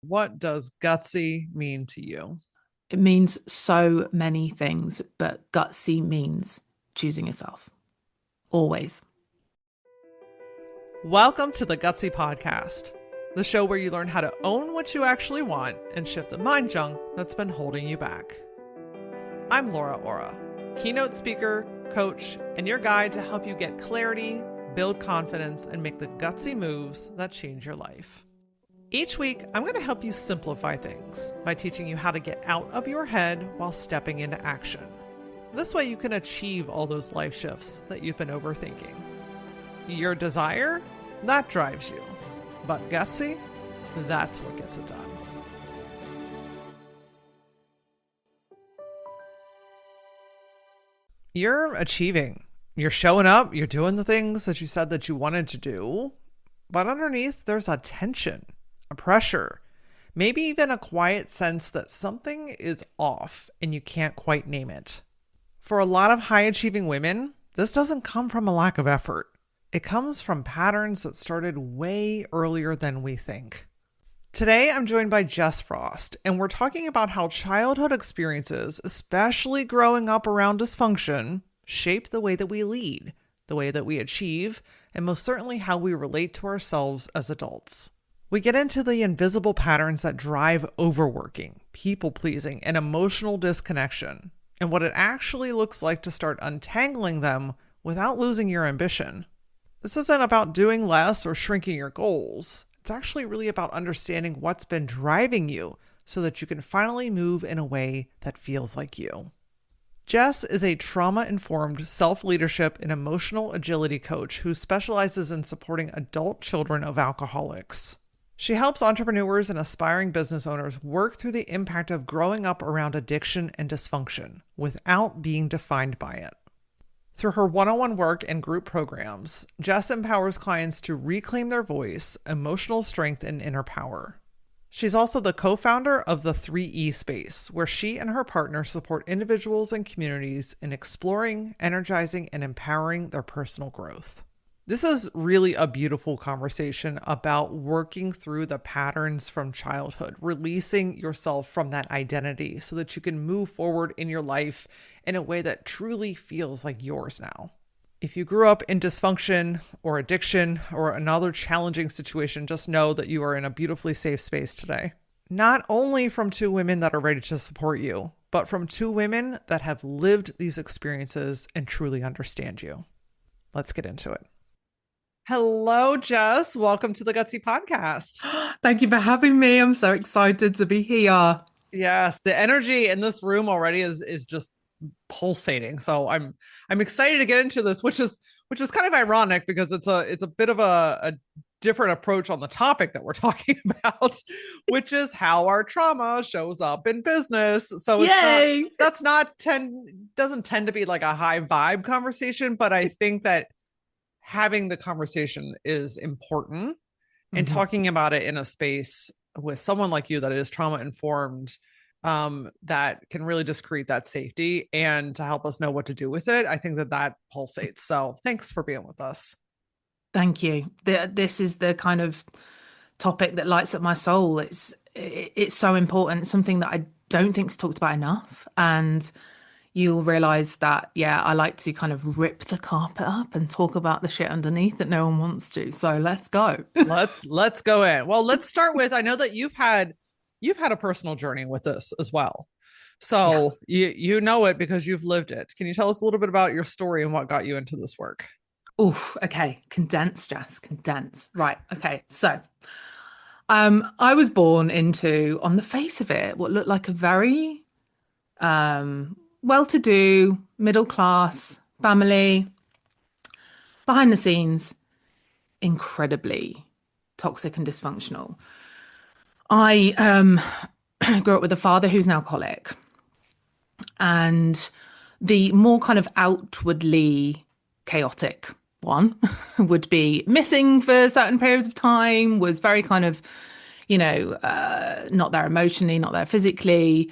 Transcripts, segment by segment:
what does gutsy mean to you? It means so many things, but gutsy means choosing yourself. Always. Welcome to the Gutsy Podcast, the show where you learn how to own what you actually want and shift the mind junk that's been holding you back. I'm LauraAura, keynote speaker, coach, and your guide to help you get clarity, build confidence, and make the gutsy moves that change your life. Each week, I'm going to help you simplify things by teaching you how to get out of your head while stepping into action. This way you can achieve all those life shifts that you've been overthinking. Your desire, that drives you. But gutsy, that's what gets it done. You're achieving. You're showing up. You're doing the things that you said that you wanted to do. But underneath, there's a tension, a pressure, maybe even a quiet sense that something is off and you can't quite name it. For a lot of high-achieving women, this doesn't come from a lack of effort. It comes from patterns that started way earlier than we think. Today, I'm joined by Jess Frost, and we're talking about how childhood experiences, especially growing up around dysfunction, shape the way that we lead, the way that we achieve, and most certainly how we relate to ourselves as adults. We get into the invisible patterns that drive overworking, people-pleasing, and emotional disconnection, and what it actually looks like to start untangling them without losing your ambition. This isn't about doing less or shrinking your goals. It's actually really about understanding what's been driving you so that you can finally move in a way that feels like you. Jess is a trauma-informed self-leadership and emotional agility coach who specializes in supporting adult children of alcoholics. She helps entrepreneurs and aspiring business owners work through the impact of growing up around addiction and dysfunction without being defined by it. Through her one-on-one work and group programs, Jess empowers clients to reclaim their voice, emotional strength, and inner power. She's also the co-founder of the 3E Space, where she and her partner support individuals and communities in exploring, energizing, and empowering their personal growth. This is really a beautiful conversation about working through the patterns from childhood, releasing yourself from that identity so that you can move forward in your life in a way that truly feels like yours now. If you grew up in dysfunction or addiction or another challenging situation, just know that you are in a beautifully safe space today. Not only from two women that are ready to support you, but from two women that have lived these experiences and truly understand you. Let's get into it. Hello, Jess. Welcome to the Gutsy Podcast. Thank you for having me. I'm so excited to be here. Yes, the energy in this room already is just pulsating. So I'm excited to get into this, which is kind of ironic because it's a bit of a different approach on the topic that we're talking about, which is how our trauma shows up in business. So Yay! doesn't tend to be like a high vibe conversation, but I think that having the conversation is important and talking about it in a space with someone like you that is trauma informed, that can really just create that safety and to help us know what to do with it. I think that pulsates. So thanks for being with us. Thank you. This is the kind of topic that lights up my soul. It's so important, something that I don't think is talked about enough. And you'll realize that, yeah, I like to kind of rip the carpet up and talk about the shit underneath that no one wants to. So let's go. Let's go in. Well, let's start with, I know that you've had a personal journey with this as well. So yeah. you know it because you've lived it. Can you tell us a little bit about your story and what got you into this work? Oof. Okay. Condense, Jess. Condense. Right. Okay. So, I was born into, on the face of it, what looked like a very, well-to-do, middle-class family. Behind the scenes, incredibly toxic and dysfunctional. I grew up with a father who's an alcoholic, and the more kind of outwardly chaotic one would be missing for certain periods of time, was very kind of, not there emotionally, not there physically.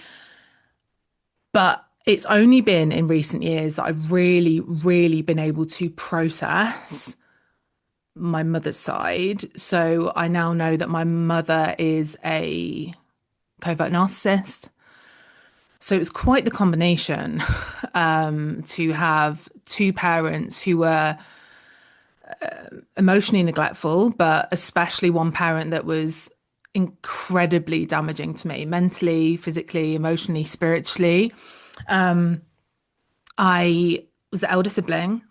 But it's only been in recent years that I've really, really been able to process my mother's side. So I now know that my mother is a covert narcissist. So it was quite the combination to have two parents who were emotionally neglectful, but especially one parent that was incredibly damaging to me mentally, physically, emotionally, spiritually. I was the elder sibling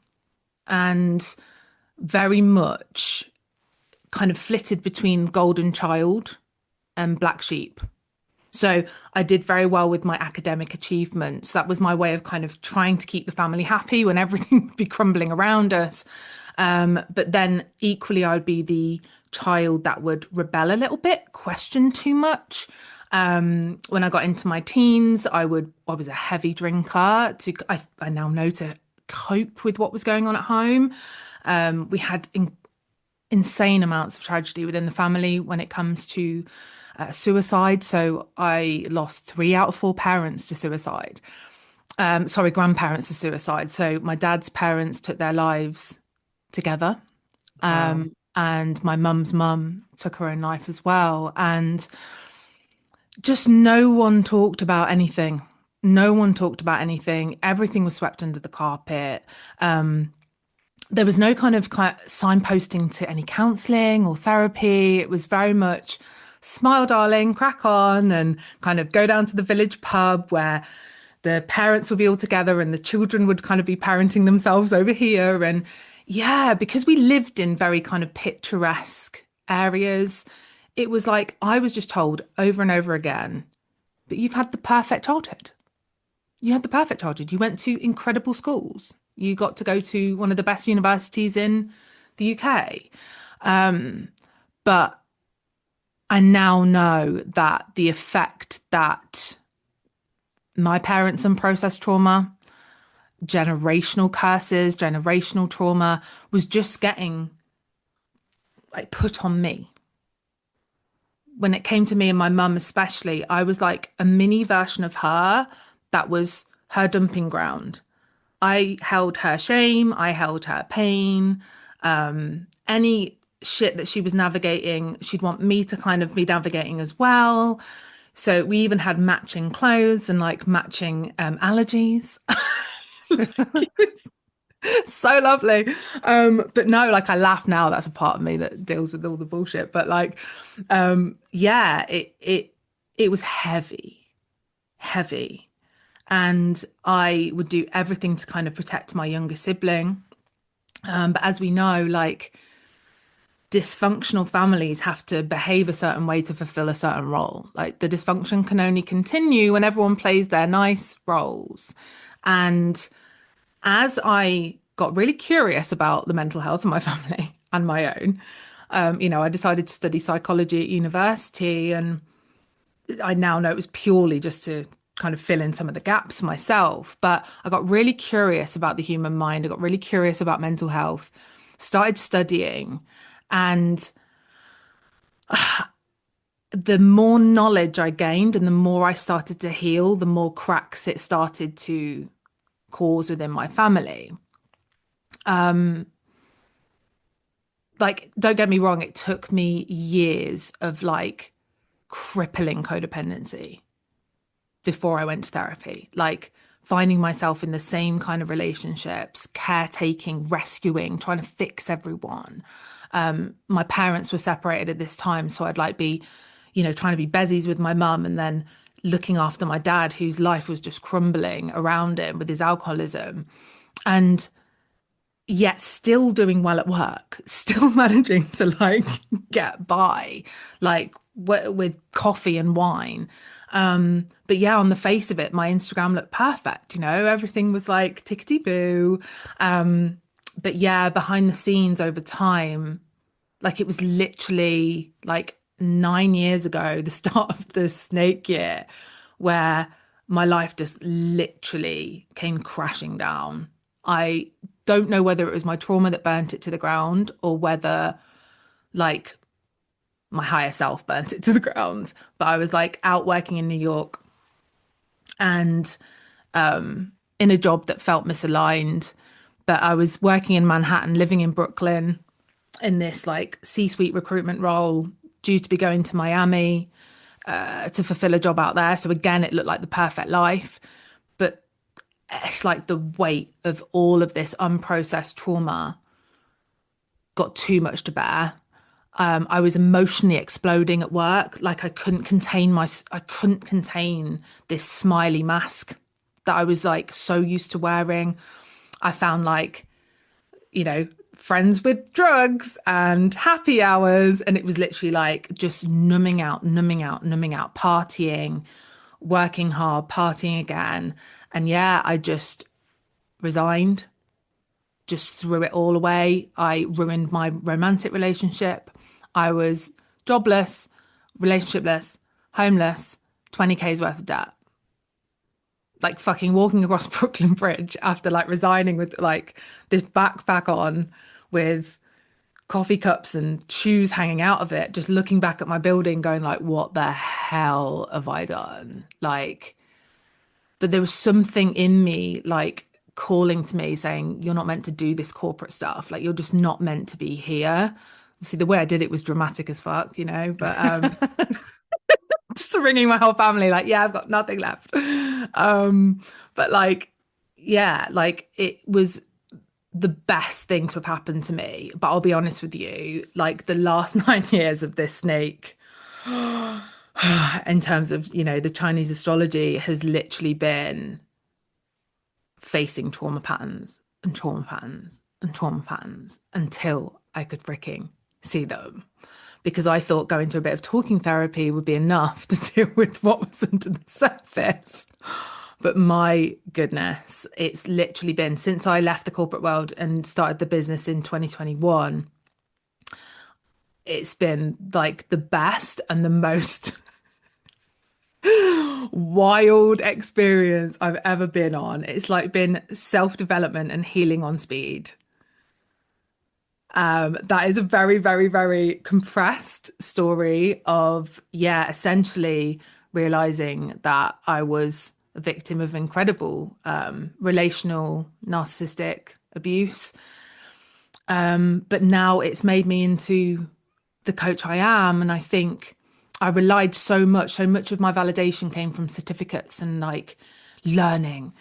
and very much kind of flitted between golden child and black sheep. So I did very well with my academic achievements. That was my way of kind of trying to keep the family happy when everything would be crumbling around us. But then equally, I'd be the child that would rebel a little bit, question too much. When I got into my teens, I was a heavy drinker. I now know to cope with what was going on at home. We had insane amounts of tragedy within the family when it comes to suicide. So I lost 3 out of 4 parents to suicide. Grandparents to suicide. So my dad's parents took their lives together. And my mum's mum took her own life as well. And just no one talked about anything. No one talked about anything. Everything was swept under the carpet. There was no kind of signposting to any counselling or therapy. It was very much smile, darling, crack on, and kind of go down to the village pub where the parents would be all together and the children would kind of be parenting themselves over here. And yeah, because we lived in very kind of picturesque areas, it was like I was just told over and over again, but you've had the perfect childhood. You had the perfect childhood. You went to incredible schools. You got to go to one of the best universities in the UK. But I now know that the effect that my parents' unprocessed trauma, generational curses, generational trauma was just getting like put on me. When it came to me and my mum especially, I was like a mini version of her that was her dumping ground. I held her shame, I held her pain. Any shit that she was navigating, she'd want me to kind of be navigating as well. So we even had matching clothes and like matching allergies. It was so lovely. But no, like I laugh now, that's a part of me that deals with all the bullshit. But like, yeah, it was heavy. And I would do everything to kind of protect my younger sibling. But as we know, like dysfunctional families have to behave a certain way to fulfill a certain role. Like the dysfunction can only continue when everyone plays their nice roles. And as I got really curious about the mental health of my family and my own, I decided to study psychology at university. And I now know it was purely just to kind of fill in some of the gaps for myself. But I got really curious about the human mind. I got really curious about mental health, started studying. And the more knowledge I gained and the more I started to heal, the more cracks it started to cause within my family. Like, don't get me wrong, it took me years of like crippling codependency before I went to therapy, like finding myself in the same kind of relationships, caretaking, rescuing, trying to fix everyone. My parents were separated at this time, so I'd like be, trying to be bezies with my mum and then looking after my dad, whose life was just crumbling around him with his alcoholism. And yet still doing well at work, still managing to like get by, like with coffee and wine. But yeah, on the face of it, my Instagram looked perfect. Everything was like tickety boo. But yeah, behind the scenes over time, like it was literally like 9 years ago, the start of the snake year, where my life just literally came crashing down. I don't know whether it was my trauma that burnt it to the ground or whether like my higher self burnt it to the ground. But I was like out working in New York and in a job that felt misaligned. But I was working in Manhattan, living in Brooklyn. in this like C-suite recruitment role, due to be going to Miami to fulfill a job out there. So again, it looked like the perfect life. But it's like the weight of all of this unprocessed trauma got too much to bear. I was emotionally exploding at work. Like I couldn't contain this smiley mask that I was like so used to wearing. I found like, friends with drugs and happy hours. And it was literally like just numbing out, partying, working hard, partying again. And yeah, I just resigned, just threw it all away. I ruined my romantic relationship. I was jobless, relationshipless, homeless, 20K's worth of debt. Like fucking walking across Brooklyn Bridge after like resigning with like this backpack on with coffee cups and shoes hanging out of it, just looking back at my building going like, what the hell have I done? Like, but there was something in me like calling to me saying, you're not meant to do this corporate stuff. Like, you're just not meant to be here. Obviously, the way I did it was dramatic as fuck, but just ringing my whole family, like, yeah, I've got nothing left. But like, yeah, like it was the best thing to have happened to me. But I'll be honest with you, like the last 9 years of this snake, in terms of, the Chinese astrology has literally been facing trauma patterns and trauma patterns and trauma patterns until I could freaking see them. Because I thought going to a bit of talking therapy would be enough to deal with what was under the surface. But my goodness, it's literally been since I left the corporate world and started the business in 2021. It's been like the best and the most wild experience I've ever been on. It's like been self-development and healing on speed. That is a very, very, very compressed story of, essentially realizing that I was a victim of incredible relational narcissistic abuse. But now it's made me into the coach I am. And I think I relied so much of my validation came from certificates and like learning.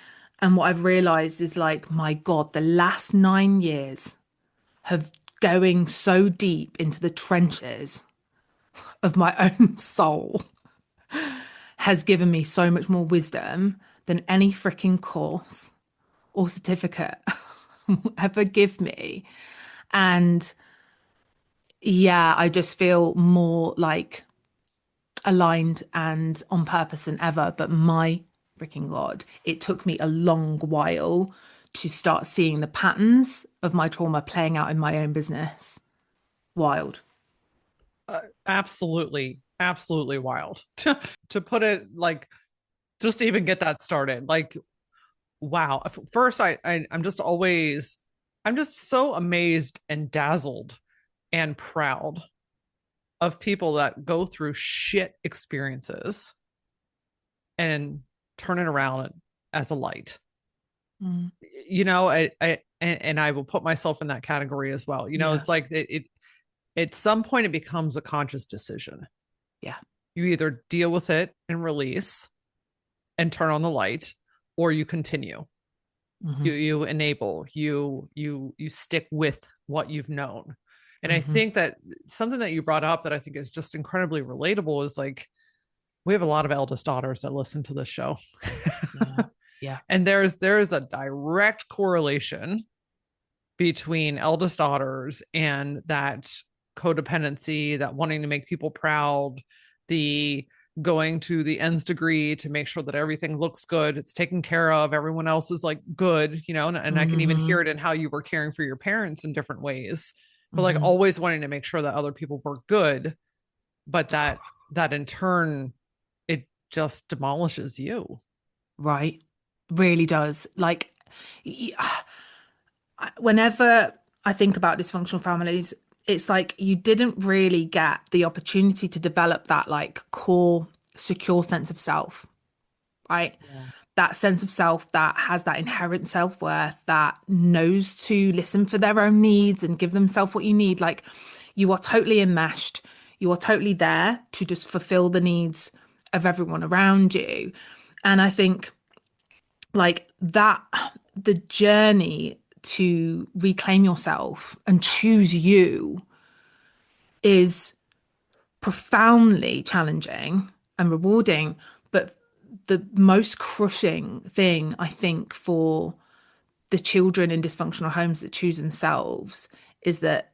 And what I've realized is like, my God, the last 9 years have going so deep into the trenches of my own soul has given me so much more wisdom than any freaking course or certificate will ever give me. And yeah, I just feel more like aligned and on purpose than ever. But my freaking God, it took me a long while to start seeing the patterns of my trauma playing out in my own business. Wild. Absolutely wild. To put it like, just to even get that started, like, wow. First, I'm just so amazed and dazzled and proud of people that go through shit experiences and turn it around as a light. I will put myself in that category as well. It's like it at some point it becomes a conscious decision. Yeah. You either deal with it and release and turn on the light, or you continue. You enable, you stick with what you've known. And I think that something that you brought up that I think is just incredibly relatable is like, we have a lot of eldest daughters that listen to this show. Yeah. And there's a direct correlation between eldest daughters and that codependency, that wanting to make people proud, the going to the nth degree to make sure that everything looks good, it's taken care of, everyone else is like good, and I can even hear it in how you were caring for your parents in different ways, but like always wanting to make sure that other people were good, but that in turn, it just demolishes you. Right. Really does. Like, whenever I think about dysfunctional families, it's like you didn't really get the opportunity to develop that like core secure sense of self. right? Yeah. That sense of self that has that inherent self-worth, that knows to listen for their own needs and give themselves what you need. Like, you are totally enmeshed. You are totally there to just fulfill the needs of everyone around you. And I think like that, the journey to reclaim yourself and choose you is profoundly challenging and rewarding. But the most crushing thing, I think, for the children in dysfunctional homes that choose themselves is that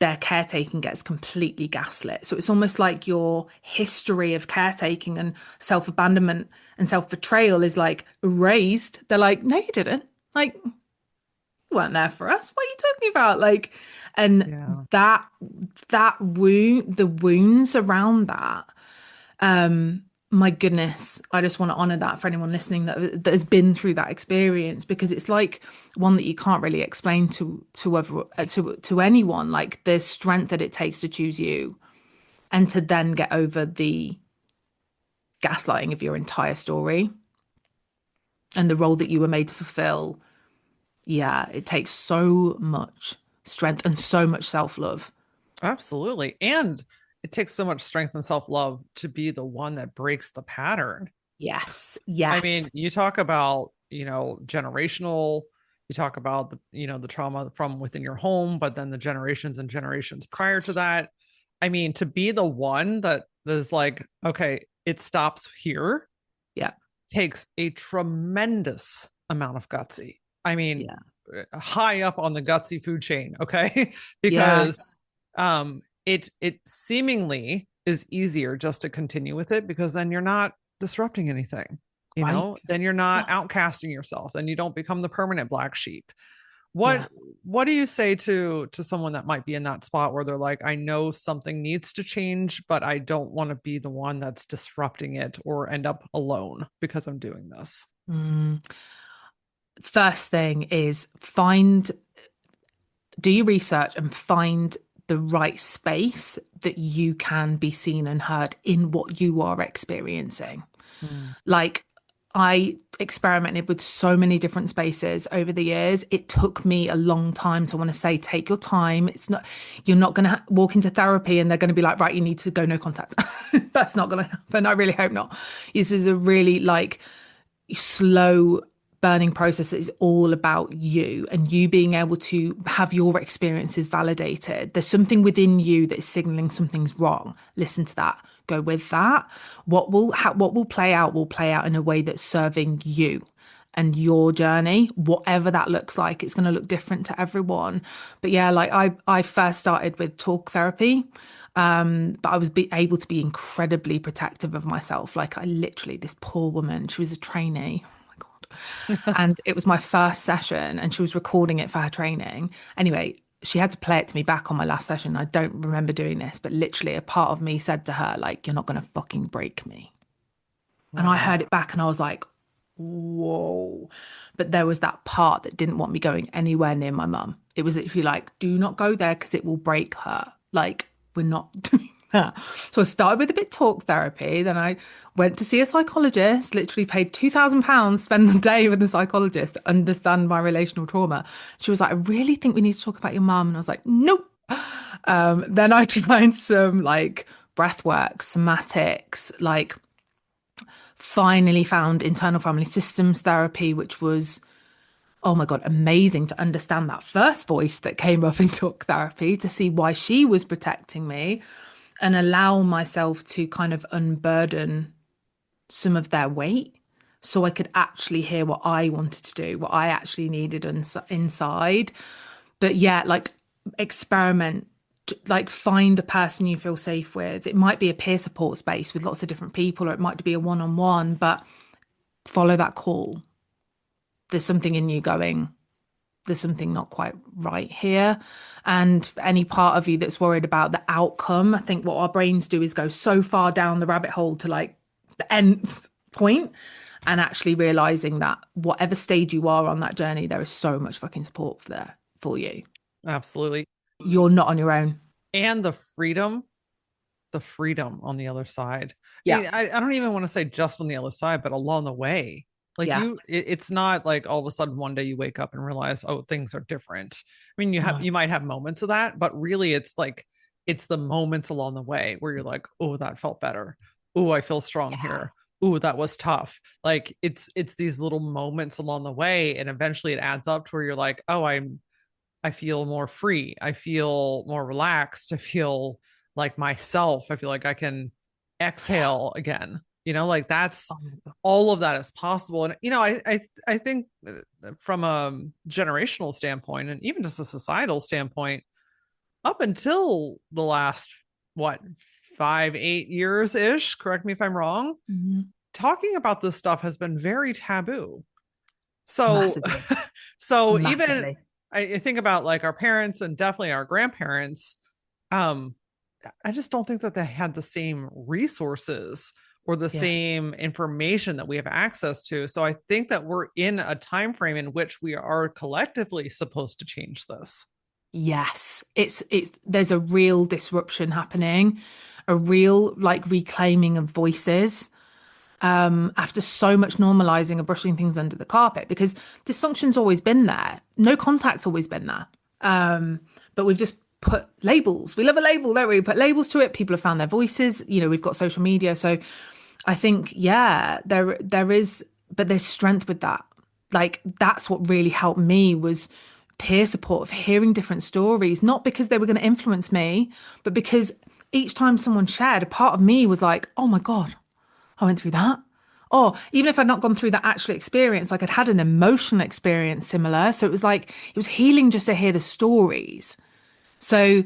their caretaking gets completely gaslit. So it's almost like your history of caretaking and self-abandonment and self-betrayal is like erased. They're like, no, you didn't. Like, you weren't there for us. What are you talking about? Like, and Yeah. that wound, the wounds around that, my goodness, I just want to honor that for anyone listening that has been through that experience, because it's like one that you can't really explain to anyone, like the strength that it takes to choose you and to then get over the gaslighting of your entire story and the role that you were made to fulfill. Yeah, it takes so much strength and so much self-love. Absolutely. And it takes so much strength and self-love to be the one that breaks the pattern. Yes, I mean, yes. you talk about, generational, you talk about the trauma from within your home, but then the generations and generations prior to that. I mean, to be the one that is like, okay, it stops here, Yeah, takes a tremendous amount of gutsy. I mean, yeah, high up on the gutsy food chain, okay? yeah, Because it seemingly is easier just to continue with it, because then you're not disrupting anything. right. Then you're not Yeah, outcasting yourself, then you don't become the permanent black sheep. yeah. What do you say to someone that might be in that spot where they're like, I know something needs to change, but I don't want to be the one that's disrupting it or end up alone because I'm doing this? Mm. First thing is do your research and find the right space that you can be seen and heard in what you are experiencing. Mm. Like, I experimented with so many different spaces over the years. It took me a long time. So I want to say, take your time. It's not, you're not going to walk into therapy and they're going to be like, right, you need to go no contact. That's not going to happen. I really hope not. This is a really like slow burning process that is all about you and you being able to have your experiences validated. There's something within you that is signaling something's wrong. Listen to that. Go with that. What will play out in a way that's serving you and your journey, whatever that looks like. It's going to look different to everyone. But yeah, like I first started with talk therapy. But I was able to be incredibly protective of myself. Like, I literally, this poor woman, she was a trainee. Oh my God. And it was my first session and she was recording it for her training. Anyway, she had to play it to me back on my last session. I don't remember doing this, but literally a part of me said to her, like, you're not going to fucking break me. And I Wow. heard it back and I was like, whoa. But there was that part that didn't want me going anywhere near my mum. It was literally like, do not go there because it will break her. Like, we're not doing that. So I started with a bit talk therapy. Then I went to see a psychologist, literally paid £2,000, spend the day with a psychologist to understand my relational trauma. She was like, I really think we need to talk about your mum. And I was like, nope. Then I tried some like breath work, somatics, like finally found internal family systems therapy, which was, oh my God, amazing to understand that first voice that came up in talk therapy, to see why she was protecting me and allow myself to kind of unburden some of their weight so I could actually hear what I wanted to do, what I actually needed inside. But yeah, like experiment, like find a person you feel safe with. It might be a peer support space with lots of different people, or it might be a one-on-one, but follow that call. There's something in you going, there's something not quite right here. And for any part of you that's worried about the outcome, I think what our brains do is go so far down the rabbit hole to like the end point, and actually realizing that whatever stage you are on that journey, there is so much fucking support there for you. Absolutely. You're not on your own. And the freedom the freedom on the other side. Yeah. I don't even want to say just on the other side, but along the way. Like Yeah. it's not like all of a sudden one day you wake up and realize, oh, things are different. I mean, No. you might have moments of that, but really it's like it's the moments along the way where you're like, oh, that felt better. Oh, I feel strong Yeah. here. Oh, that was tough. Like it's these little moments along the way, and eventually it adds up to where you're like, oh, I feel more free. I feel more relaxed. I feel like myself. I feel like I can Yeah. exhale again. You know, like that's Oh my God. all of that is possible. And you know, I think from a generational standpoint and even just a societal standpoint, up until the last what 5 8 years ish, correct me if I'm wrong, Mhm. talking about this stuff has been very taboo. So Massively. so even Massively. I think about like our parents and definitely our grandparents. um I just don't think that they had the same resources or the Yeah. same information that we have access to. So I think that we're in a time frame in which we are collectively supposed to change this. Yes, it's there's a real disruption happening, a real like reclaiming of voices after so much normalizing and brushing things under the carpet because dysfunction's always been there. No contact's always been there. But we've just put labels. We love a label, don't we? We put labels to it. People have found their voices. You know, we've got social media. So I think, yeah, there is, but there's strength with that. Like that's what really helped me was peer support of hearing different stories, not because they were going to influence me, but because each time someone shared, a part of me was like, oh my God, I went through that. Or even if I'd not gone through that actual experience, like I'd had an emotional experience similar. So it was like, it was healing just to hear the stories. So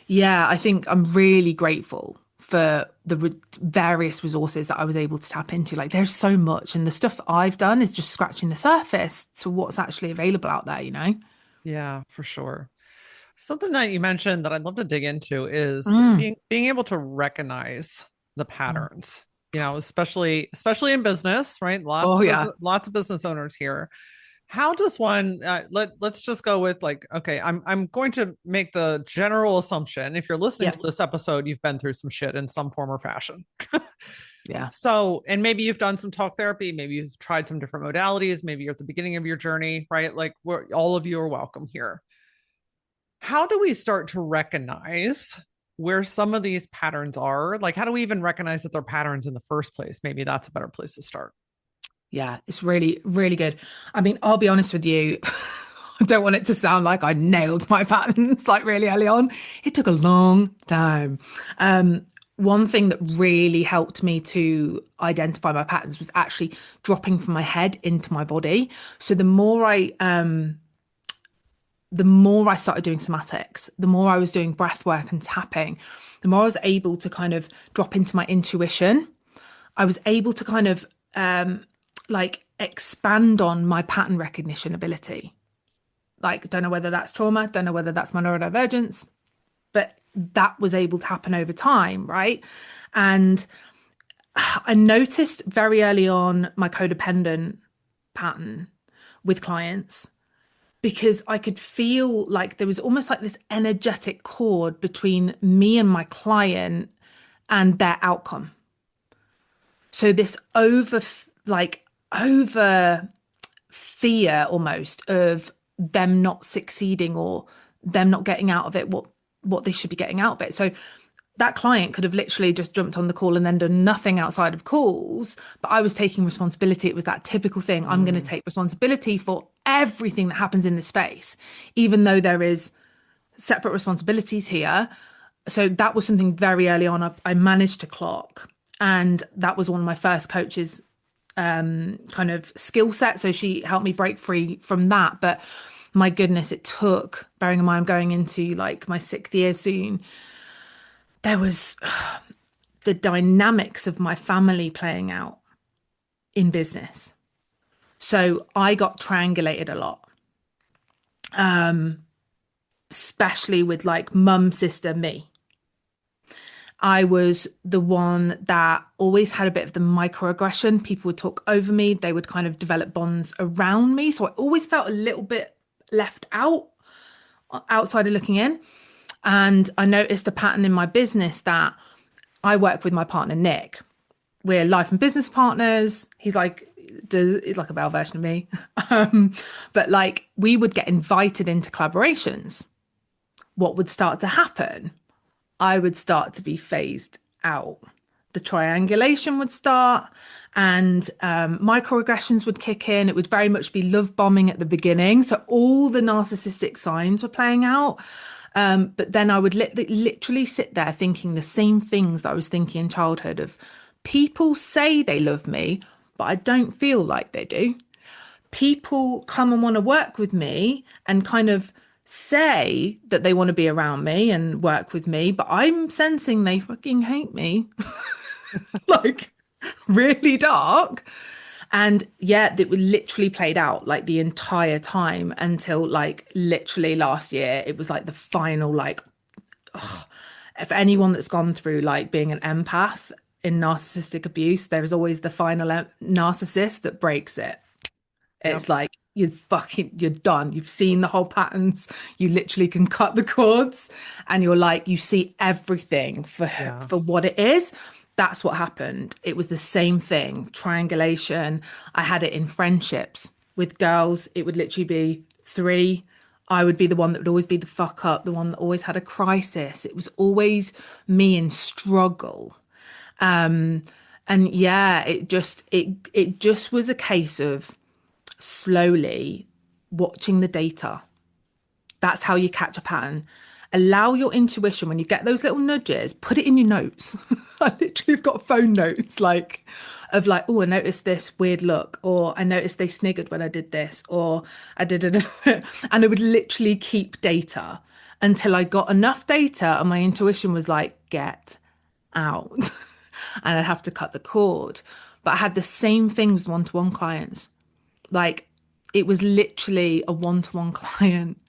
yeah, I think I'm really grateful for the various resources that I was able to tap into. Like there's so much, and the stuff I've done is just scratching the surface to what's actually available out there, you know? Yeah, for sure. Something that you mentioned that I'd love to dig into is Mm. being able to recognize the Mm. patterns. You know, especially in business, right? Oh yeah. Lots of business owners here. How does one let's just go with like, okay, I'm going to make the general assumption if you're listening Yeah. to this episode, you've been through some shit in some form or fashion. Yeah. So, and maybe you've done some talk therapy, maybe you've tried some different modalities, maybe you're at the beginning of your journey, right? Like we're all of you are welcome here. How do we start to recognize where some of these patterns are? Like, how do we even recognize that they're patterns in the first place? Maybe that's a better place to start. Yeah. It's really, really good. I mean, I'll be honest with you. I don't want it to sound like I nailed my patterns like really early on. It took a long time. One thing that really helped me to identify my patterns was actually dropping from my head into my body. So the more I started doing somatics, the more I was doing breath work and tapping, the more I was able to kind of drop into my intuition. I was able to kind of like expand on my pattern recognition ability. Like, don't know whether that's trauma, don't know whether that's my neurodivergence, but that was able to happen over time, right? And I noticed very early on my codependent pattern with clients because I could feel like there was almost like this energetic cord between me and my client and their outcome. So this over fear almost of them not succeeding or them not getting out of it what they should be getting out of it. So that client could have literally just jumped on the call and then done nothing outside of calls, but I was taking responsibility. It was that typical thing. I'm going to take responsibility for everything that happens in this space, even though there is separate responsibilities here. So that was something very early on I managed to clock. And that was one of my first coaches kind of skill set. So she helped me break free from that. But my goodness, it took, bearing in mind I'm going into like my 6th year soon, there was the dynamics of my family playing out in business. So I got triangulated a lot, especially with like mum, sister, me. I was the one that always had a bit of the microaggression. People would talk over me. They would kind of develop bonds around me. So I always felt a little bit left out, outside of looking in. And I noticed a pattern in my business that I work with my partner, Nick. We're life and business partners. He's like a male version of me. But like we would get invited into collaborations. What would start to happen? I would start to be phased out. The triangulation would start and microaggressions would kick in. It would very much be love bombing at the beginning. So all the narcissistic signs were playing out. But then I would literally sit there thinking the same things that I was thinking in childhood of people say they love me, but I don't feel like they do. People come and want to work with me and kind of say that they want to be around me and work with me, but I'm sensing they fucking hate me. Like really dark. And yeah, it literally played out like the entire time until like literally last year. It was like the final, like, if anyone that's gone through like being an empath in narcissistic abuse, there is always the final narcissist that breaks it. It's like you're done. You've seen the whole patterns. You literally can cut the cords and you're like, you see everything for what it is. That's what happened. It was the same thing. Triangulation. I had it in friendships with girls. It would literally be 3. I would be the one that would always be the fuck up, the one that always had a crisis. It was always me in struggle. And yeah, it just was a case of slowly watching the data. That's how you catch a pattern. Allow your intuition when you get those little nudges, put it in your notes. I literally have got phone notes oh, I noticed this weird look, or I noticed they sniggered when I did this, or I did it. And I would literally keep data until I got enough data and my intuition was like, get out. And I'd have to cut the cord. But I had the same thing with one-to-one clients. Like it was literally a one-to-one client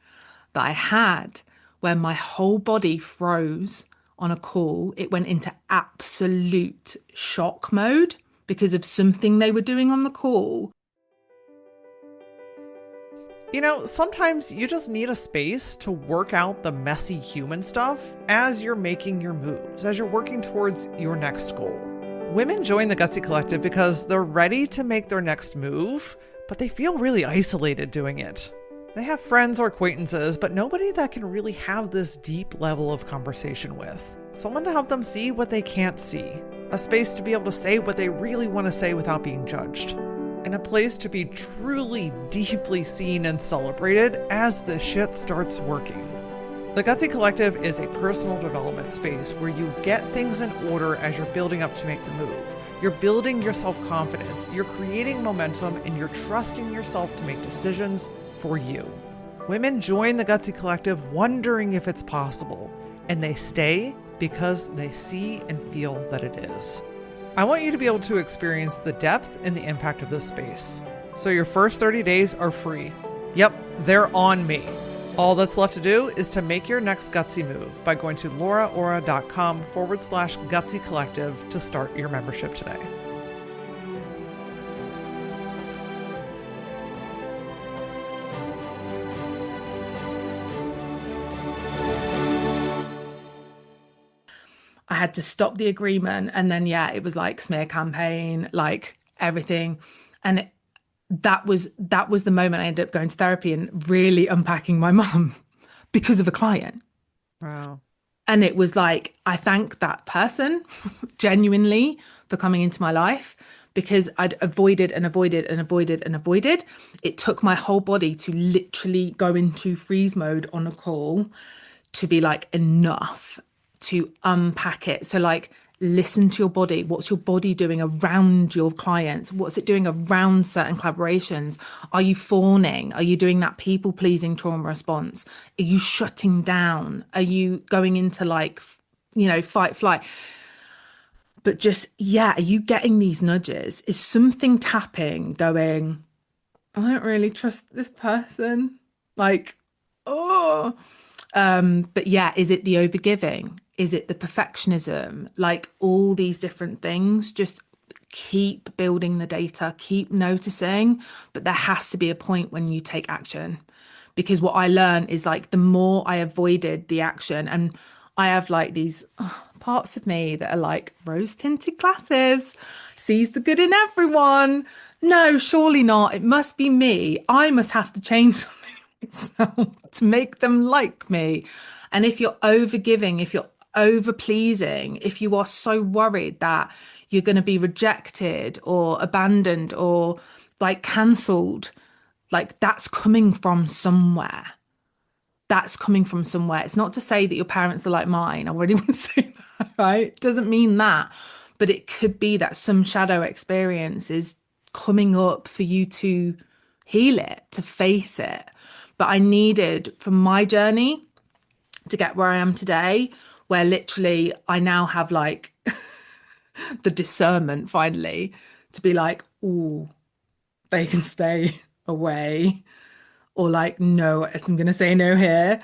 that I had where my whole body froze on a call. It went into absolute shock mode because of something they were doing on the call. You know, sometimes you just need a space to work out the messy human stuff as you're making your moves, as you're working towards your next goal. Women join the Gutsy Collective because they're ready to make their next move, but they feel really isolated doing it. They have friends or acquaintances, but nobody that can really have this deep level of conversation with. Someone to help them see what they can't see. A space to be able to say what they really want to say without being judged. And a place to be truly, deeply seen and celebrated as the shit starts working. The Gutsy Collective is a personal development space where you get things in order as you're building up to make the move. You're building your self-confidence, you're creating momentum, and you're trusting yourself to make decisions for you. Women join the Gutsy Collective wondering if it's possible, and they stay because they see and feel that it is. I want you to be able to experience the depth and the impact of this space. So your first 30 days are free. Yep, they're on me. All that's left to do is to make your next gutsy move by going to LauraAura.com/Gutsy Collective to start your membership today. I had to stop the agreement. And then, yeah, it was like smear campaign, like everything. And that was the moment I ended up going to therapy and really unpacking my mum because of a client. Wow. And it was like, I thank that person genuinely for coming into my life because I'd avoided and avoided and avoided and avoided. It took my whole body to literally go into freeze mode on a call to be like, enough, to unpack it. So like, listen to your body. What's your body doing around your clients? What's it doing around certain collaborations? Are you fawning? Are you doing that people pleasing trauma response? Are you shutting down? Are you going into like, fight, flight? But just, yeah, are you getting these nudges? Is something tapping going, I don't really trust this person? Like, oh, but yeah, is it the overgiving? Is it the perfectionism? Like all these different things, just keep building the data, keep noticing, but there has to be a point when you take action. Because what I learned is like the more I avoided the action, and I have like these parts of me that are like rose tinted glasses, sees the good in everyone. No, surely not. It must be me. I must have to change something myself to make them like me. And if you're over giving, if you're over pleasing, if you are so worried that you're going to be rejected or abandoned or like cancelled, like that's coming from somewhere. That's coming from somewhere. It's not to say that your parents are like mine. I already want to say that, right? It doesn't mean that. But it could be that some shadow experience is coming up for you to heal it, to face it. But I needed, for my journey, to get where I am today, where literally I now have like the discernment finally to be like, oh, they can stay away, or like, no, I'm going to say no here.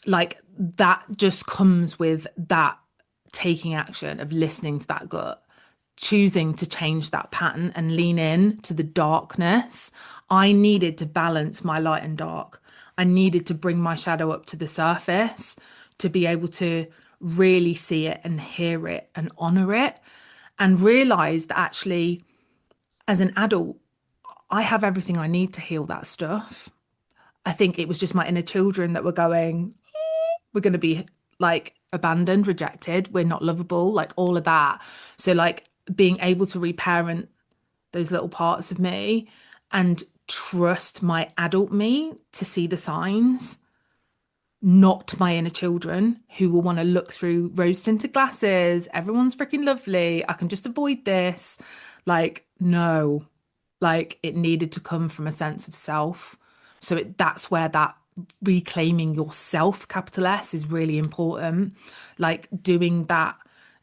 Like that just comes with that taking action of listening to that gut, choosing to change that pattern and lean in to the darkness. I needed to balance my light and dark. I needed to bring my shadow up to the surface to be able to really see it and hear it and honor it, and realize that actually, as an adult, I have everything I need to heal that stuff. I think it was just my inner children that were going, we're going to be like abandoned, rejected, we're not lovable, like all of that. So, like, being able to reparent those little parts of me and trust my adult me to see the signs, not my inner children who will want to look through rose tinted glasses. Everyone's freaking lovely. I can just avoid this. Like, no, like it needed to come from a sense of self. So that's where that reclaiming yourself, capital S, is really important. Like doing that,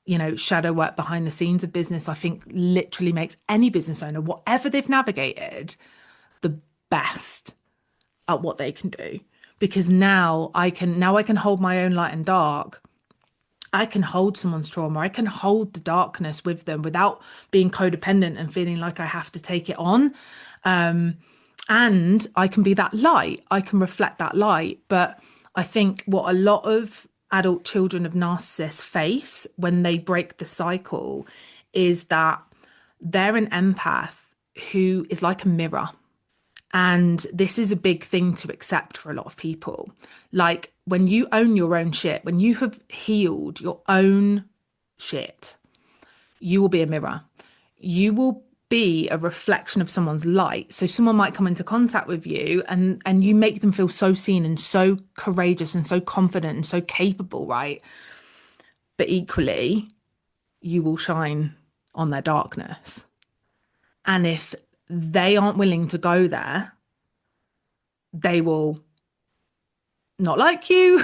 you know, shadow work behind the scenes of business, I think literally makes any business owner, whatever they've navigated, the best at what they can do. Because now I can hold my own light and dark. I can hold someone's trauma. I can hold the darkness with them without being codependent and feeling like I have to take it on. And I can be that light. I can reflect that light. But I think what a lot of adult children of narcissists face when they break the cycle is that they're an empath who is like a mirror. And this is a big thing to accept for a lot of people. Like when you own your own shit, when you have healed your own shit, you will be a mirror. You will be a reflection of someone's light. So someone might come into contact with you and you make them feel so seen and so courageous and so confident and so capable, right? But equally, you will shine on their darkness. And if they aren't willing to go there, they will not like you.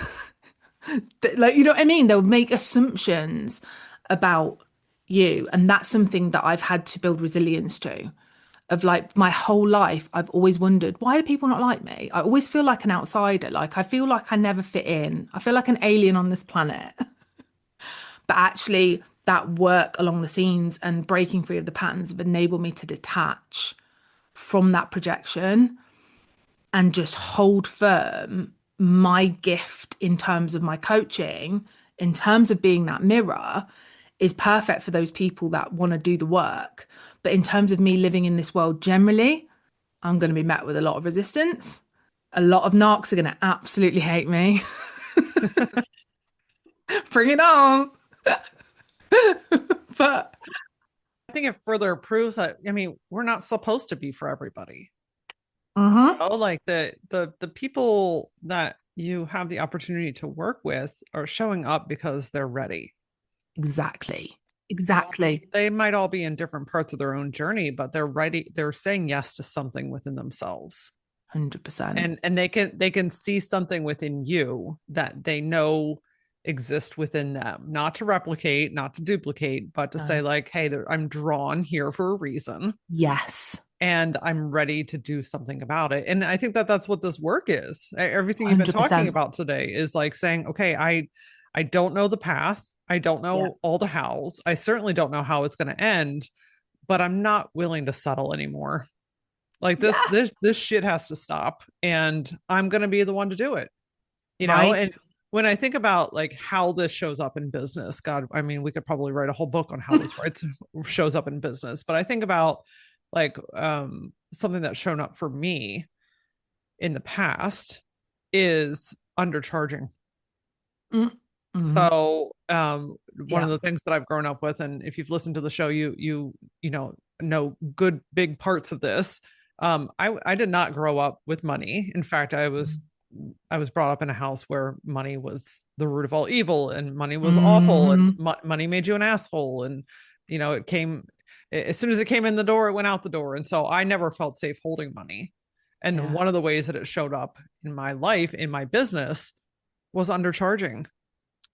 Like, you know what I mean? They'll make assumptions about you. And that's something that I've had to build resilience to. Of like my whole life, I've always wondered, why do people not like me? I always feel like an outsider. Like I feel like I never fit in. I feel like an alien on this planet. But actually, that work along the scenes and breaking free of the patterns have enabled me to detach from that projection and just hold firm my gift in terms of my coaching, in terms of being that mirror, is perfect for those people that want to do the work. But in terms of me living in this world generally, I'm going to be met with a lot of resistance. A lot of narcs are going to absolutely hate me. Bring it on. But I think it further proves that, I mean, we're not supposed to be for everybody. Like the people that you have the opportunity to work with are showing up because they're ready. Exactly. Exactly. They might all be in different parts of their own journey, but they're ready. They're saying yes to something within themselves. 100%. And they can see something within you that they know exist within them, not to replicate, not to duplicate, but to say like, hey, I'm drawn here for a reason. Yes. And I'm ready to do something about it. And I think that that's what this work is. Everything you've been talking about today is like saying, okay, I don't know the path. I don't know all the hows. I certainly don't know how it's going to end, but I'm not willing to settle anymore. Like this shit has to stop, and I'm going to be the one to do it. You know, when I think about like how this shows up in business, God, I mean, we could probably write a whole book on how this shows up in business. But I think about like something that's shown up for me in the past is undercharging. Mm-hmm. So one of the things that I've grown up with, and if you've listened to the show, you know good big parts of this. I did not grow up with money. In fact, I was brought up in a house where money was the root of all evil, and money was awful, and money made you an asshole. And it came as soon as it came in the door, it went out the door. And so I never felt safe holding money. And one of the ways that it showed up in my life, in my business, was undercharging.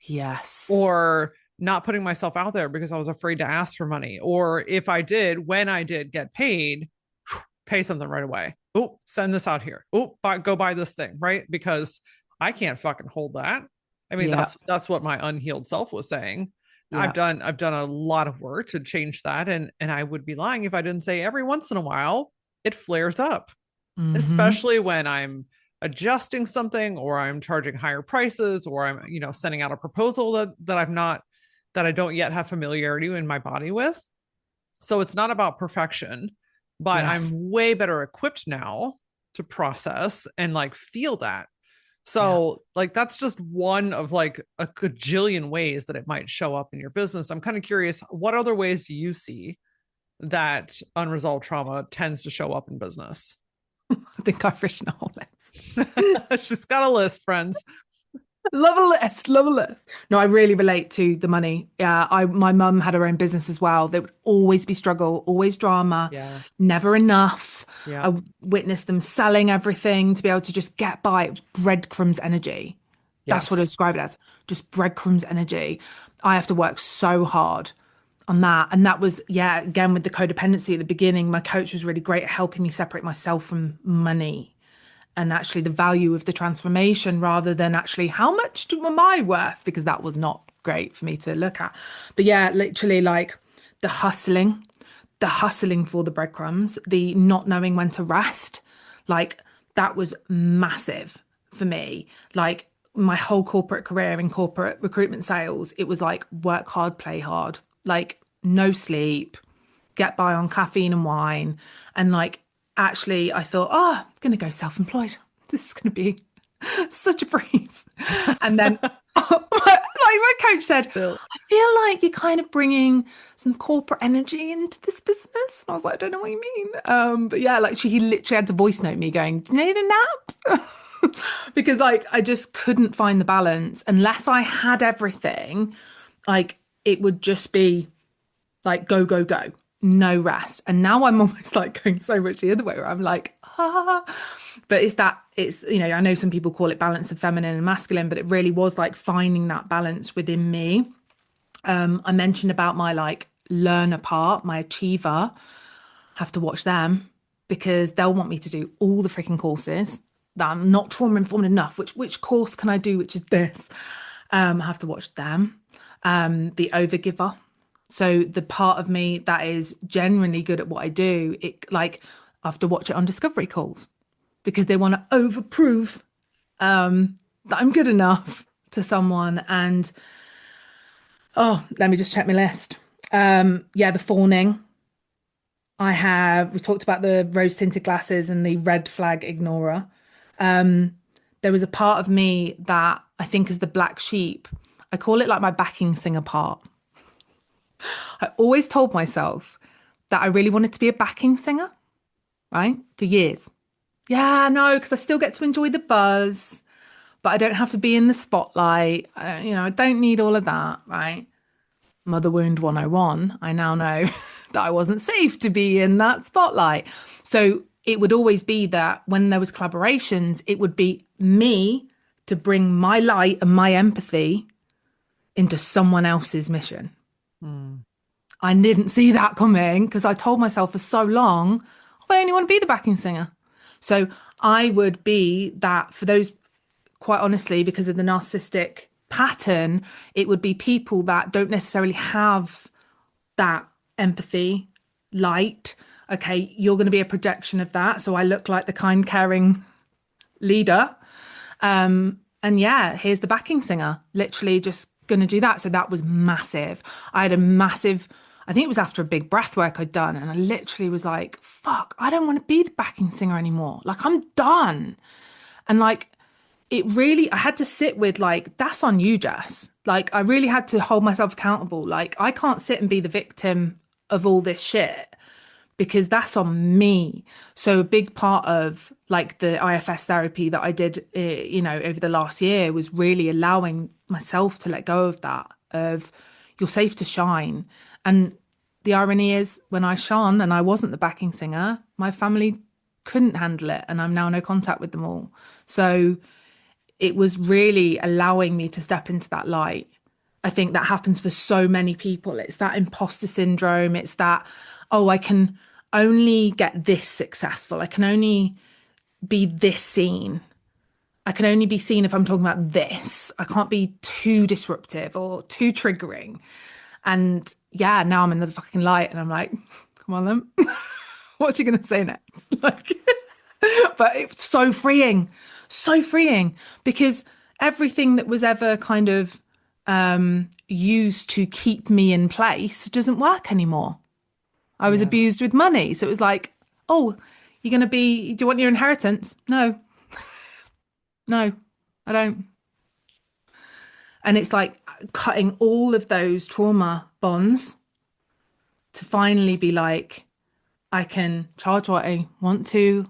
Yes. Or not putting myself out there because I was afraid to ask for money. Or if I did, when I did get paid, pay something right away. Oh, send this out here. Oh, go buy this thing, right? Because I can't fucking hold that. I mean, that's what my unhealed self was saying. Yeah. I've done a lot of work to change that. And I would be lying if I didn't say every once in a while it flares up, especially when I'm adjusting something, or I'm charging higher prices, or I'm, sending out a proposal that I don't yet have familiarity in my body with. So it's not about perfection, but I'm way better equipped now to process and like feel that. So like, that's just one of like a gajillion ways that it might show up in your business. I'm kind of curious, what other ways do you see that unresolved trauma tends to show up in business? I think I've written a whole list. She's got a list, friends. Love a list. No, I really relate to the money. Yeah, my mum had her own business as well. There would always be struggle, always drama, never enough. Yeah. I witnessed them selling everything to be able to just get by. It was breadcrumbs energy. That's what I describe it as, just breadcrumbs energy. I have to work so hard on that. And that was, again, with the codependency at the beginning, my coach was really great at helping me separate myself from money. And actually the value of the transformation, rather than actually how much am I worth? Because that was not great for me to look at. But literally like the hustling for the breadcrumbs, the not knowing when to rest, like that was massive for me. Like my whole corporate career in corporate recruitment sales, it was like work hard, play hard, like no sleep, get by on caffeine and wine. And like, actually, I thought, I'm going to go self-employed. This is going to be such a breeze. And then like my coach said, I feel like you're kind of bringing some corporate energy into this business. And I was like, I don't know what you mean. But like he literally had to voice note me going, do you need a nap? Because like, I just couldn't find the balance unless I had everything. Like it would just be like, go, go, go. No rest. And now I'm almost like going so much the other way where I'm like, but I know some people call it balance of feminine and masculine, but it really was like finding that balance within me. I mentioned about my like learner part, my achiever, have to watch them because they'll want me to do all the freaking courses that I'm not trauma informed enough. Which course can I do? Which is this. I have to watch them. The overgiver. So the part of me that is genuinely good at what I do, I have to watch it on discovery calls because they want to overprove that I'm good enough to someone. And let me just check my list. The fawning. We talked about the rose tinted glasses and the red flag ignorer. There was a part of me that I think is the black sheep. I call it like my backing singer part. I always told myself that I really wanted to be a backing singer, right? For years. Because I still get to enjoy the buzz, but I don't have to be in the spotlight. I don't need all of that, right? Mother wound 101. I now know that I wasn't safe to be in that spotlight. So it would always be that when there was collaborations, it would be me to bring my light and my empathy into someone else's mission. I didn't see that coming because I told myself for so long, I only want to be the backing singer. So I would be that for those, quite honestly, because of the narcissistic pattern, it would be people that don't necessarily have that empathy, light. Okay, you're going to be a projection of that. So I look like the kind, caring leader. And And yeah, here's the backing singer, literally just going to do that. So that was massive. I had a massive, I think it was after a big breath work I'd done. And I literally was like, fuck, I don't want to be the backing singer anymore. Like, I'm done. And like, it really, I had to sit with like, that's on you, Jess. Like, I really had to hold myself accountable. Like, I can't sit and be the victim of all this shit because that's on me. So a big part of like the IFS therapy that I did, over the last year was really allowing myself to let go of that, of you're safe to shine. And the irony is when I shone and I wasn't the backing singer, my family couldn't handle it. And I'm now no contact with them all. So it was really allowing me to step into that light. I think that happens for so many people. It's that imposter syndrome. It's that, oh, I can only get this successful. I can only be this seen. I can only be seen if I'm talking about this. I can't be too disruptive or too triggering. And yeah, now I'm in the fucking light and I'm like, come on then. What's she going to say next? Like, but it's so freeing because everything that was ever kind of used to keep me in place doesn't work anymore. I was abused with money. So it was like, oh, you're going to be, do you want your inheritance? No, no, I don't. And it's like cutting all of those trauma bonds to finally be like, I can charge what I want to,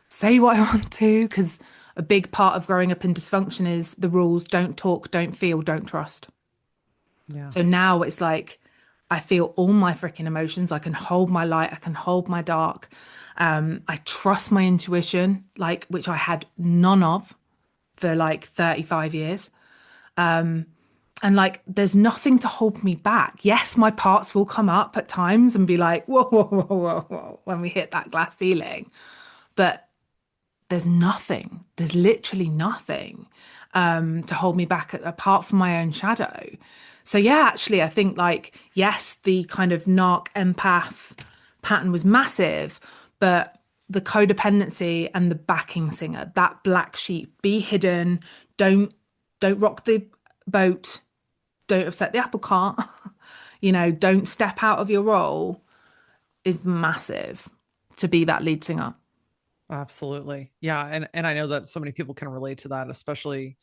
say what I want to, because a big part of growing up in dysfunction is the rules: don't talk, don't feel, don't trust. Yeah. So now it's like I feel all my freaking emotions. I can hold my light, I can hold my dark. I trust my intuition, like, which I had none of for like 35 years. And like, there's nothing to hold me back. Yes, my parts will come up at times and be like, whoa, whoa, whoa, whoa, whoa, when we hit that glass ceiling. But there's nothing, there's literally nothing to hold me back apart from my own shadow. So yeah, actually, I think like, yes, the kind of narc empath pattern was massive, but the codependency and the backing singer, that black sheep, be hidden, don't rock the boat, don't upset the apple cart, don't step out of your role, is massive to be that lead singer. Absolutely. Yeah. And I know that so many people can relate to that, especially,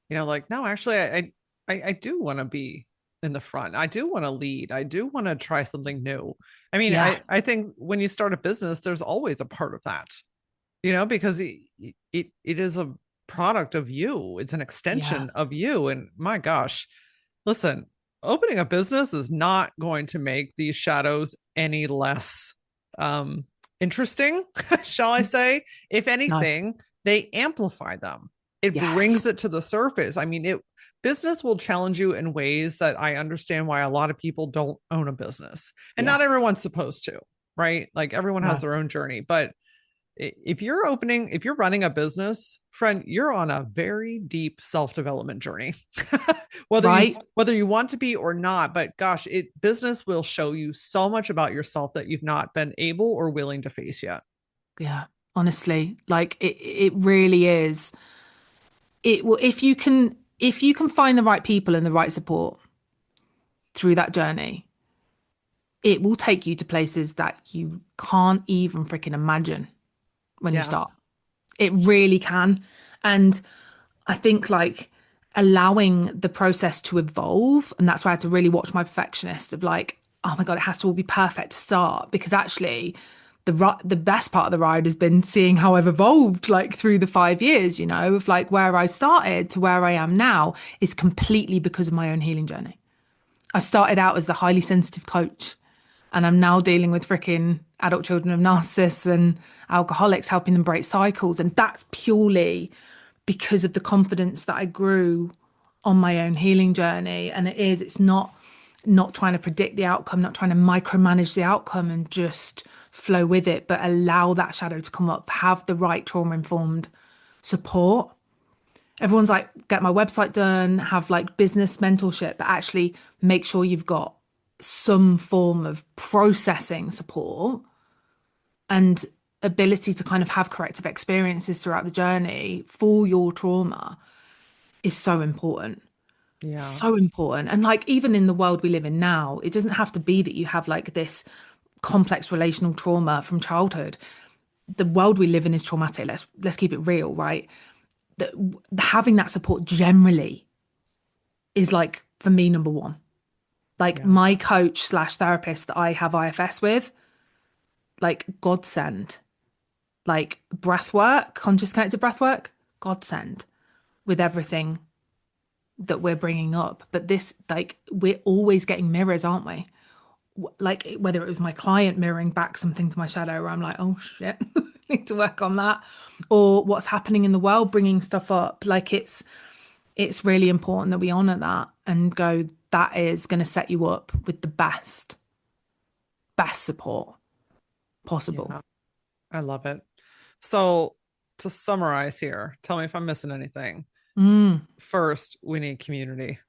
like, no, actually, I do want to be in the front. I do want to lead. I do want to try something new. I mean, Yeah. I think when you start a business, there's always a part of that, because it is a product of you. It's an Yeah. extension of you. And my gosh, listen, opening a business is not going to make these shadows any less interesting, shall I say? If No. anything, they amplify them. It Yes. brings it to the surface. I mean, business will challenge you in ways that I understand why a lot of people don't own a business. And Yeah. not everyone's supposed to, right? Like everyone has No. their own journey, but if you're running a business, friend, you're on a very deep self-development journey. whether you Right. whether you want to be or not, but gosh, business will show you so much about yourself that you've not been able or willing to face yet. Yeah. Honestly, like it really is. It will, if you can find the right people and the right support through that journey, it will take you to places that you can't even freaking imagine when you Yeah. start. It really can. And I think like allowing the process to evolve, and that's why I had to really watch my perfectionist of like, oh my God, it has to all be perfect to start. Because actually the best part of the ride has been seeing how I've evolved like through the 5 years, of like where I started to where I am now is completely because of my own healing journey. I started out as the highly sensitive coach, and I'm now dealing with freaking adult children of narcissists and alcoholics, helping them break cycles. And that's purely because of the confidence that I grew on my own healing journey. And it's not trying to predict the outcome, not trying to micromanage the outcome and just flow with it, but allow that shadow to come up, have the right trauma informed support. Everyone's like, get my website done, have like business mentorship, but actually make sure you've got some form of processing support and ability to kind of have corrective experiences throughout the journey for your trauma. is so important. Yeah. So important. And like, even in the world we live in now, it doesn't have to be that you have like this complex relational trauma from childhood. The world we live in is traumatic. Let's keep it real, right? That having that support generally is like, for me, number one. Like, Yeah. my coach slash therapist that I have IFS with, like, godsend. Like, breath work, conscious connected breath work, godsend with everything that we're bringing up. But this, like, we're always getting mirrors, aren't we? Like, whether it was my client mirroring back something to my shadow where I'm like, oh shit, need to work on that, or what's happening in the world bringing stuff up. Like, it's really important that we honor that and go, that is going to set you up with the best support possible. Yeah. I love it. So to summarize here, tell me if I'm missing anything. First, we need community.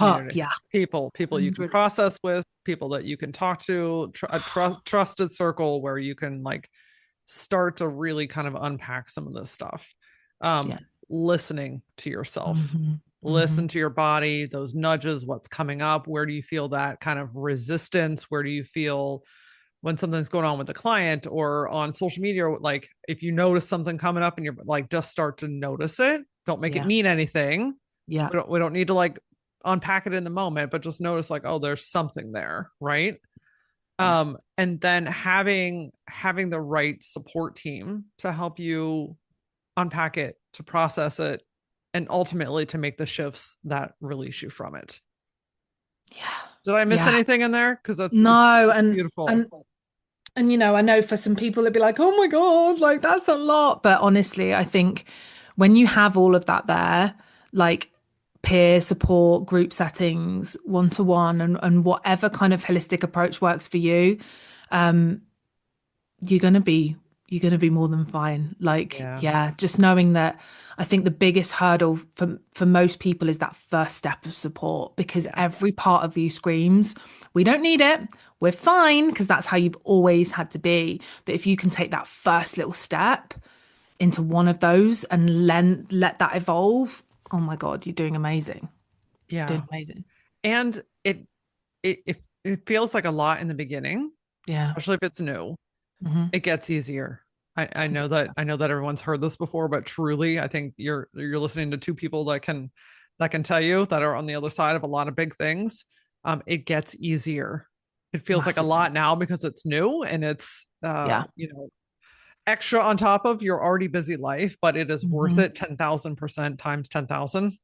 Yeah. People you can 100. process with, people that you can talk to, a trusted circle where you can like start to really kind of unpack some of this stuff. Yeah. Listening to yourself, listen to your body, those nudges, what's coming up, where do you feel that kind of resistance, where do you feel when something's going on with the client or on social media, like if you notice something coming up and you're like, just start to notice it, don't make it mean anything. Yeah. We don't need to like unpack it in the moment, but just notice like, oh, there's something there, right? And then having the right support team to help you unpack it, to process it, and ultimately to make the shifts that release you from it. Yeah. Did I miss anything in there? Because that's no, it's and beautiful. And, you know, I know for some people it'd be like, oh my God, like that's a lot. But honestly, I think when you have all of that there, like peer support, group settings, one-to-one, and whatever kind of holistic approach works for you, you're gonna be more than fine. Like, yeah, just knowing that. I think the biggest hurdle for most people is that first step of support, because every part of you screams, we don't need it, we're fine, because that's how you've always had to be. But if you can take that first little step into one of those and let that evolve, oh my God, you're doing amazing. Yeah. Doing amazing. And it feels like a lot in the beginning, especially if it's new. It gets easier. I know that everyone's heard this before, but truly, I think you're listening to two people that can tell you that are on the other side of a lot of big things. It gets easier. It feels like a lot now because it's new and it's you know, extra on top of your already busy life, but it is worth it 10,000% times 10,000.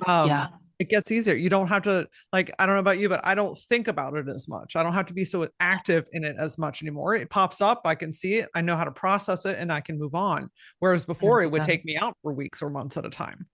Yeah. It gets easier. You don't have to, like, I don't know about you, but I don't think about it as much. I don't have to be so active in it as much anymore. It pops up, I can see it, I know how to process it, and I can move on. Whereas before 100%. it would take me out for weeks or months at a time.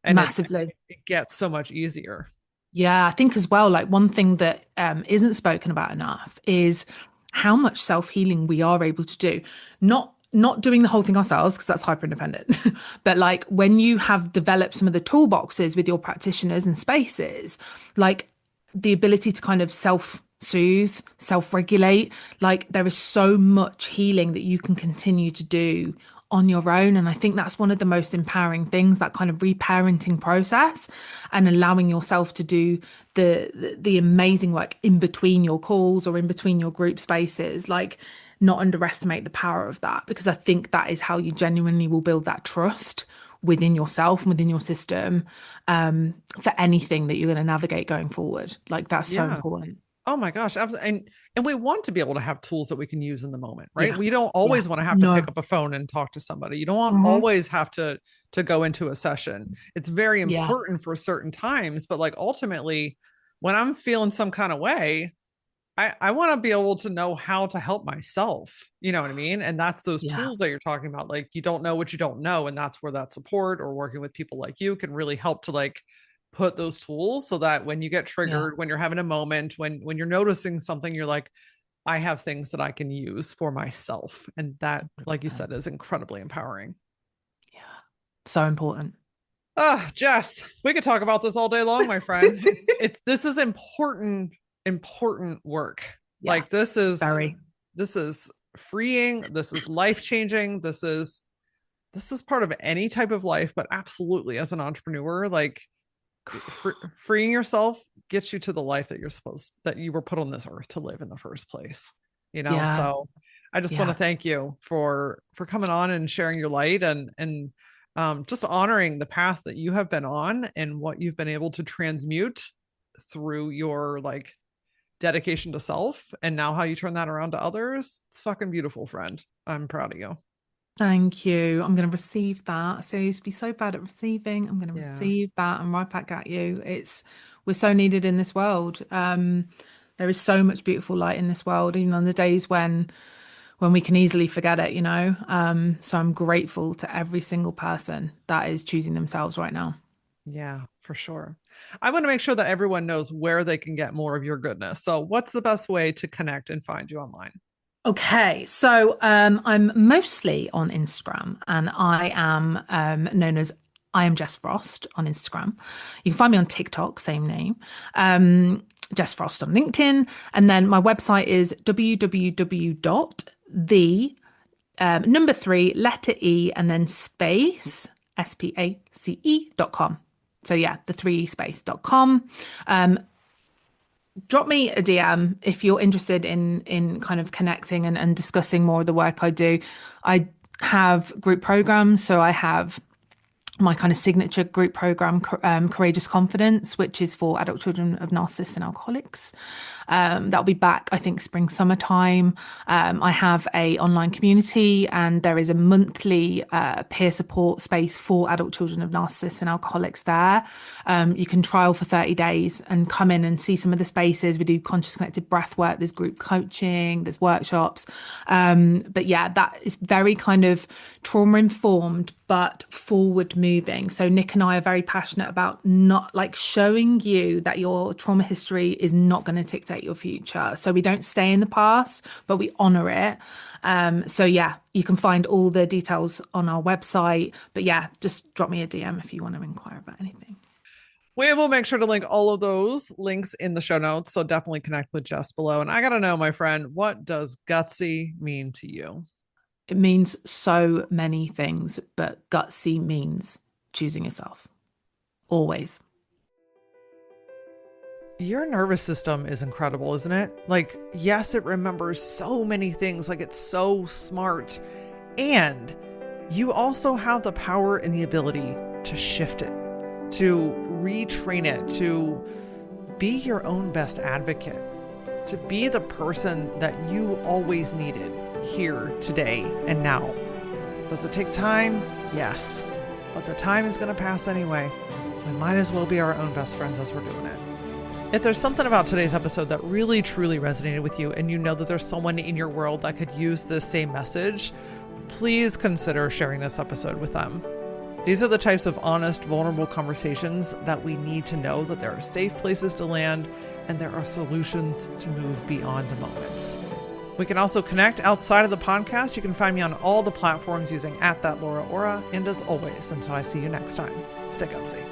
And Massively. it gets so much easier. Yeah, I think as well, like one thing that isn't spoken about enough is how much self-healing we are able to do. Not doing the whole thing ourselves, because that's hyper independent, but like when you have developed some of the toolboxes with your practitioners and spaces, like the ability to kind of self-soothe, self-regulate, like there is so much healing that you can continue to do on your own. And I think that's one of the most empowering things, that kind of reparenting process, and allowing yourself to do the amazing work in between your calls or in between your group spaces. Like, not underestimate the power of that, because I think that is how you genuinely will build that trust within yourself and within your system, for anything that you're going to navigate going forward. Like, that's so important. Oh my gosh, absolutely. And we want to be able to have tools that we can use in the moment, right? We don't Yeah. always want to have to pick up a phone and talk to somebody. You don't want always have to go into a session. It's very important for certain times, but like ultimately, when I'm feeling some kind of way, I want to be able to know how to help myself. You know what I mean? And that's those tools that you're talking about. Like, you don't know what you don't know. And that's where that support or working with people like you can really help to like put those tools, so that when you get triggered, when you're having a moment, when you're noticing something, you're like, I have things that I can use for myself. And that, like you said, is incredibly empowering. Yeah. So important. Jess, we could talk about this all day long, my friend. This is important work. Like, this is freeing, this is life-changing, this is this is part of any type of life, but absolutely as an entrepreneur, like freeing yourself gets you to the life that you were put on this earth to live in the first place, Yeah. So I just want to thank you for coming on and sharing your light and just honoring the path that you have been on and what you've been able to transmute through your like dedication to self, and now how you turn that around to others. It's fucking beautiful, friend. I'm proud of you. Thank you. I'm going to receive that. So I used to be so bad at receiving. I'm going to receive that and right back at you. We're so needed in this world. There is so much beautiful light in this world, even on the days when we can easily forget it, So I'm grateful to every single person that is choosing themselves right now. Yeah, for sure. I want to make sure that everyone knows where they can get more of your goodness. So what's the best way to connect and find you online? Okay, so I'm mostly on Instagram, and I am known as I am Jess Frost on Instagram. You can find me on TikTok, same name. Jess Frost on LinkedIn, and then my website is number 3 letter E and then space space.com. So yeah, the 3space.com. Drop me a DM if you're interested in kind of connecting and discussing more of the work I do. I have group programs, so I have my kind of signature group program, Courageous Confidence, which is for adult children of narcissists and alcoholics. That'll be back, I think, spring, summertime. I have a online community, and there is a monthly peer support space for adult children of narcissists and alcoholics there. You can trial for 30 days and come in and see some of the spaces. We do conscious connected breath work. There's group coaching, there's workshops. But yeah, that is very kind of trauma informed, but forward moving. So Nick and I are very passionate about not like showing you that your trauma history is not going to dictate your future. So we don't stay in the past, but we honor it. So yeah, you can find all the details on our website. But yeah, just drop me a DM if you want to inquire about anything. We will make sure to link all of those links in the show notes. So definitely connect with Jess below. And I got to know, my friend, what does gutsy mean to you? It means so many things, but gutsy means choosing yourself. Always. Your nervous system is incredible, isn't it? Like, yes, it remembers so many things. Like, it's so smart. And you also have the power and the ability to shift it, to retrain it, to be your own best advocate, to be the person that you always needed here, today, and now. Does it take time? Yes. But the time is going to pass anyway. We might as well be our own best friends as we're doing it. If there's something about today's episode that really, truly resonated with you, and you know that there's someone in your world that could use this same message, please consider sharing this episode with them. These are the types of honest, vulnerable conversations that we need to know that there are safe places to land and there are solutions to move beyond the moments. We can also connect outside of the podcast. You can find me on all the platforms using @thatLauraAura. And as always, until I see you next time, stay gutsy.